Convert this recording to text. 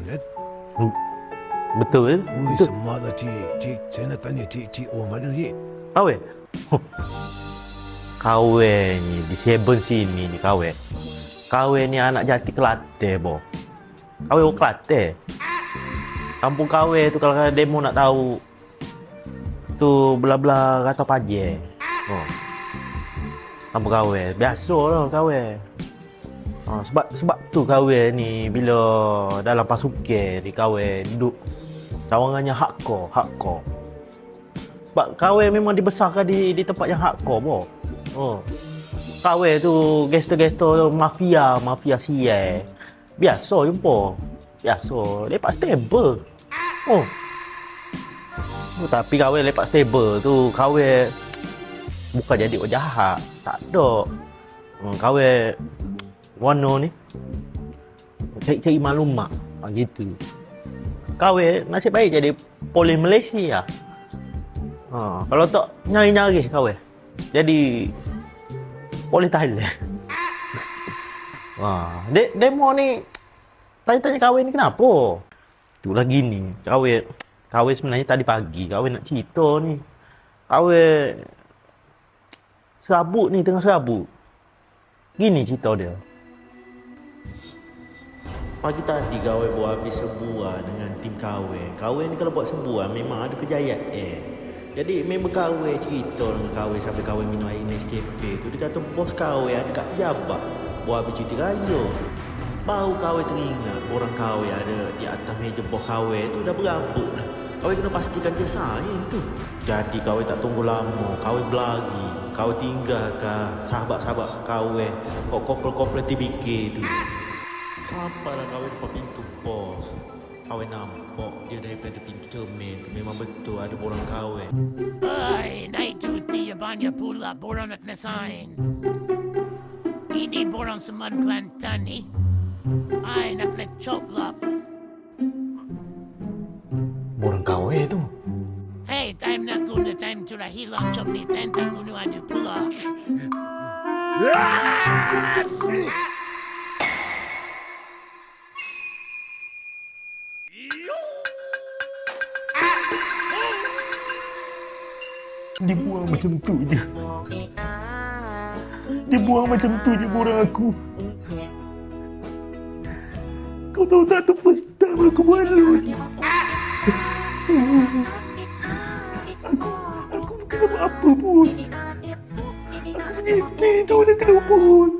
kan? Betul. Ui, Betul. semalam cik, saya nak tanya cik mana cik? Kawe. Kawe ni di Seven sini ni kawe. Kawe ni anak jati Kelate, boh. Kawe orang Kelate. Kampung kawe tu kalau demo nak tahu tu belah-belah Rata Paje. Oh. Kampung kawe. Biasa lah kawe. Sebab tu kawe ni bila dalam pasukan ni kawe duduk cawangannya hardcore. Sebab kawe memang dibesarkan di tempat yang hardcore, boh. Oh. Kawe tu gangster-gangster mafia sial. Biasa jumpa. Biasa. Lepak stable. Oh. Tapi kawe lepak stable tu kawe bukan jadi orang jahat. Tak ada. Kawe warna ni cari maklumat gitu. Kawe nasib baik jadi polis Malaysia. Kalau tak nyari-nyari kawe jadi polis Thailand. Demo ni tanya-tanya kawe ni kenapa? Tu lagi ni kawe sebenarnya tadi pagi kawe nak cerita ni. Kawe serabut ni, tengah serabut. Gini cerita dia. Pagi tadi kawe buat habis sebuah dengan tim kawe. Kawe ni kalau buat sebuah memang ada kejayaan. Jadi member kawe cerita dengan kawe sampai kawe minum air Nescafe tu. Dia kata bos kawe ada kat pejabat buat habis cuti raya. Baru kawe teringat orang kawe ada di atas meja bos kawe tu dah berabuk dah. Kawe kena pastikan dia sign tu. Jadi kawe tak tunggu lama, kawe berlari. Kawe tinggalkan sahabat-sahabat kawe kok kopel-kopel TBK tu. Sampailah kawe depan pintu bos. Kawe nampak dia daripada pintu cermin tu memang betul ada borang kawe. Ay, naik cuti banyak pula borang nak nasain. Ini borang Seman Kelantan ni. Ay, nak kena chop lah. Borang kawe tu. Hey, time nak guna time tu dah hilang chop ni. Time tak guna ada pula. Dia buang macam tu je. Dia buang macam tu je borang aku. Kau tahu tak tu first time aku malu. Aku bukan buat apa pun. Aku punya isteri tu dah kena bunuh.